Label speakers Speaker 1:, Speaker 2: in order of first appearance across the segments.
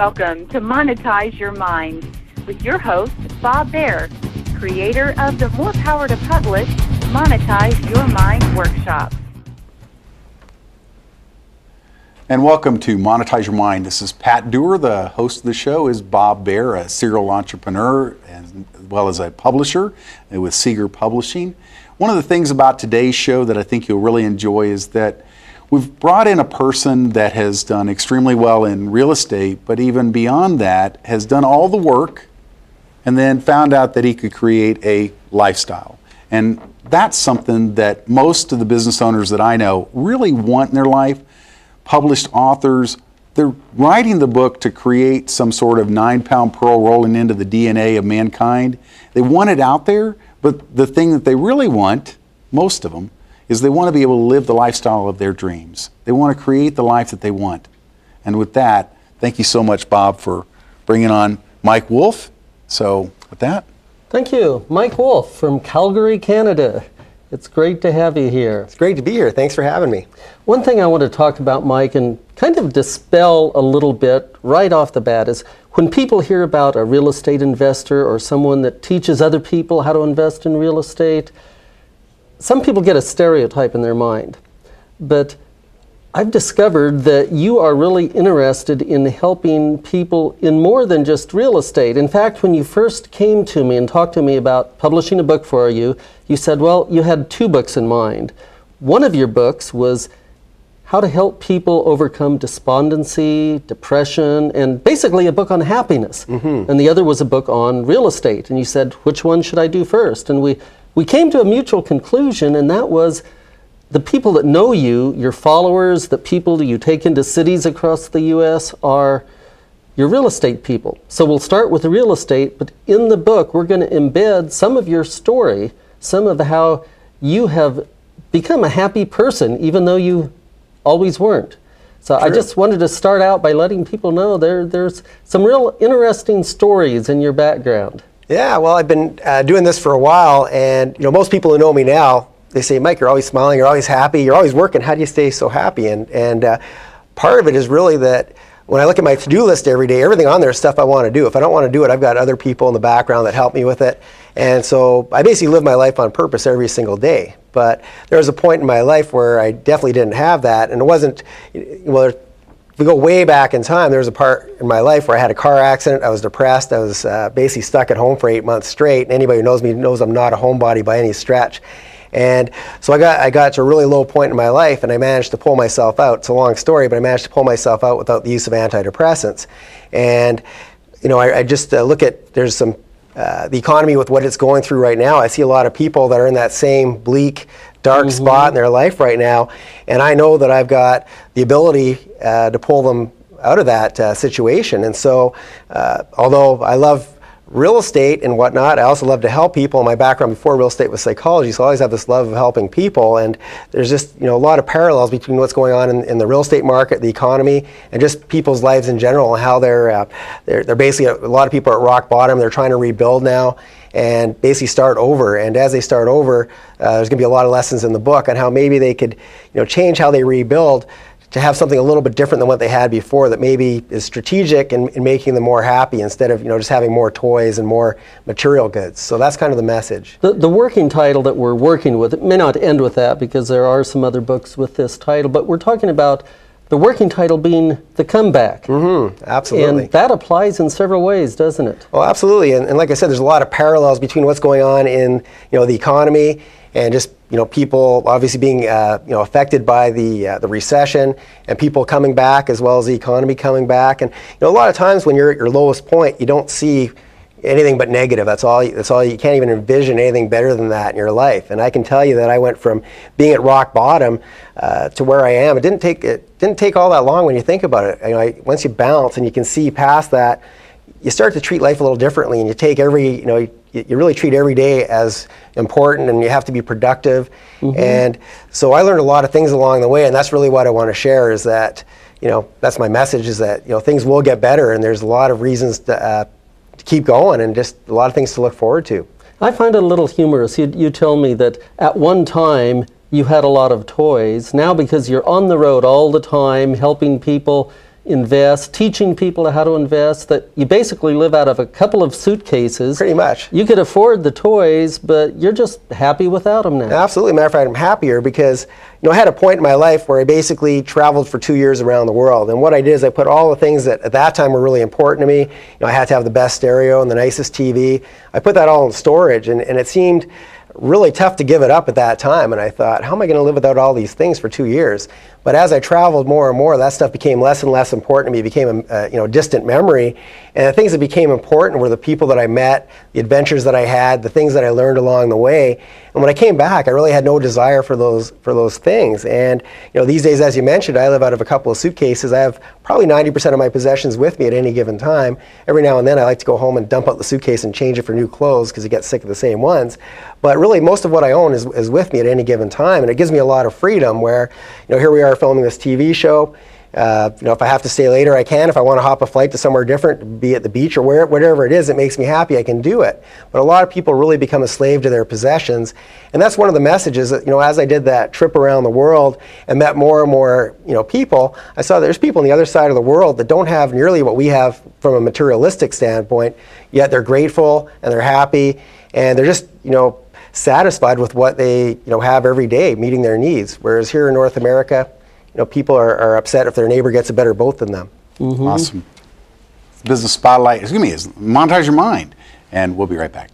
Speaker 1: Welcome to Monetize Your Mind with your host, Bob Baer, creator of the More Power to Publish Monetize Your Mind workshop.
Speaker 2: And welcome to Monetize Your Mind. This is Pat Dewar. The host of the show is Bob Baer, a serial entrepreneur as well as a publisher with Seeger Publishing. One of the things about today's show that I think you'll really enjoy is that we've brought in a person that has done extremely well in real estate, but even beyond that, has done all the work and then found out that he could create a lifestyle. And that's something that most of the business owners that I know really want in their life. Published authors, they're writing the book to create some sort of 9-pound pearl rolling into the DNA of mankind. They want it out there, but the thing that they really want, most of them, is they want to be able to live the lifestyle of their dreams. They want to create the life that they want. And with that, thank you so much, Bob, for bringing on Mike Wolf. So with that.
Speaker 3: Thank you. Mike Wolf from Calgary, Canada. It's great to have you here.
Speaker 4: It's great to be here. Thanks for having me.
Speaker 3: One thing I want to talk about, Mike, and kind of dispel a little bit right off the bat is when people hear about a real estate investor or someone that teaches other people how to invest in real estate, some people get a stereotype in their mind. But I've discovered that you are really interested in helping people in more than just real estate. In fact, when you first came to me and talked to me about publishing a book for you, you said, well, you had 2 books in mind. One of your books was how to help people overcome despondency, depression, and basically a book on happiness. Mm-hmm. And the other was a book on real estate. And you said, which one should I do first? And we came to a mutual conclusion, and that was the people that know you, your followers, the people that you take into cities across the U.S. are your real estate people. So we'll start with the real estate, but in the book we're going to embed some of your story, some of how you have become a happy person, even though you always weren't. So True. I just wanted to start out by letting people know there's some real interesting stories in your background.
Speaker 4: Yeah, well, I've been doing this for a while, and most people who know me now, they say, Mike, you're always smiling, you're always happy, you're always working. How do you stay so happy? And part of it is really that when I look at my to-do list every day, everything on there is stuff I want to do. If I don't want to do it, I've got other people in the background that help me with it. And so I basically live my life on purpose every single day. But there was a point in my life where I definitely didn't have that. And it wasn't, well, if we go way back in time, there was a part in my life where I had a car accident, I was depressed, I was basically stuck at home for 8 months straight. And anybody who knows me knows I'm not a homebody by any stretch. And so I got to a really low point in my life, and I managed to pull myself out. It's a long story, but I managed to pull myself out without the use of antidepressants. And I just look at, there's some, the economy with what it's going through right now. I see a lot of people that are in that same bleak, dark spot in their life right now, and I know that I've got the ability to pull them out of that situation. And so, although I love real estate and whatnot, I also love to help people. My background before real estate was psychology, so I always have this love of helping people. And there's just a lot of parallels between what's going on in the real estate market, the economy, and just people's lives in general, and how they're basically, a lot of people are at rock bottom. They're trying to rebuild now and basically start over. And as they start over, there's going to be a lot of lessons in the book on how maybe they could change how they rebuild to have something a little bit different than what they had before that maybe is strategic in making them more happy instead of just having more toys and more material goods. So that's kind of the message. The working title that we're working with, it may not end with that because there are some other books with this title, but we're talking about the working title being The Comeback. Mm-hmm, absolutely. And that applies in several ways, doesn't it? Well, absolutely. And like I said, there's a lot of parallels between what's going on in the economy and just people obviously being affected by the recession, and people coming back as well as the economy coming back. And a lot of times when you're at your lowest point, you don't see anything but negative. That's all. You can't even envision anything better than that in your life. And I can tell you that I went from being at rock bottom to where I am. It didn't take all that long when you think about it. Once you bounce and you can see past that, you start to treat life a little differently, and you take you really treat every day as important, and you have to be productive. Mm-hmm. And so I learned a lot of things along the way, and that's really what I want to share is that, that's my message, is that, things will get better, and there's a lot of reasons to keep going, and just a lot of things to look forward to. I find it a little humorous. You tell me that at one time you had a lot of toys. Now, because you're on the road all the time helping people,
Speaker 3: invest, teaching people how to invest, that you basically live out of a couple of suitcases.
Speaker 4: Pretty much.
Speaker 3: You could afford the toys, but you're just happy without them now.
Speaker 4: Absolutely. Matter of fact, I'm happier because, I had a point in my life where I basically traveled for 2 years around the world. And what I did is I put all the things that at that time were really important to me. I had to have the best stereo and the nicest TV. I put that all in storage, and it seemed really tough to give it up at that time. And I thought, how am I going to live without all these things for 2 years? But as I traveled more and more, that stuff became less and less important to me. It became a distant memory. And the things that became important were the people that I met, the adventures that I had, the things that I learned along the way. And when I came back, I really had no desire for those things. And these days, as you mentioned, I live out of a couple of suitcases. I have probably 90% of my possessions with me at any given time. Every now and then, I like to go home and dump out the suitcase and change it for new clothes because you get sick of the same ones. But really, most of what I own is with me at any given time, and it gives me a lot of freedom. Where here we are filming this TV show. If I have to stay later, I can. If I want to hop a flight to somewhere different, be at the beach or whatever it is that makes me happy, I can do it. But a lot of people really become a slave to their possessions, and that's one of the messages that, as I did that trip around the world and met more and more, people, I saw there's people on the other side of the world that don't have nearly what we have from a materialistic standpoint, yet they're grateful and they're happy and they're just, satisfied with what they, have every day, meeting their needs. Whereas here in North America, people are upset if their neighbor gets a better boat than them.
Speaker 3: Mm-hmm.
Speaker 2: Awesome. Business Spotlight, is Monetize Your Mind, and we'll be right back.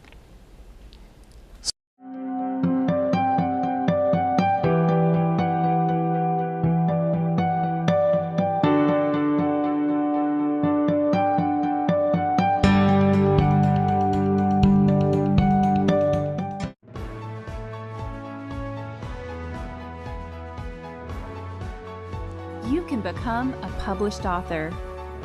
Speaker 5: You can become a published author.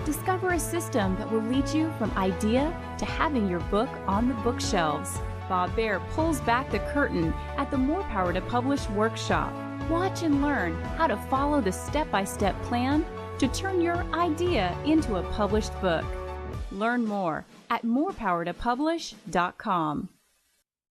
Speaker 5: Discover a system that will lead you from idea to having your book on the bookshelves. Bob Baer pulls back the curtain at the More Power to Publish workshop. Watch and learn how to follow the step-by-step plan to turn your idea into a published book. Learn more at morepowertopublish.com.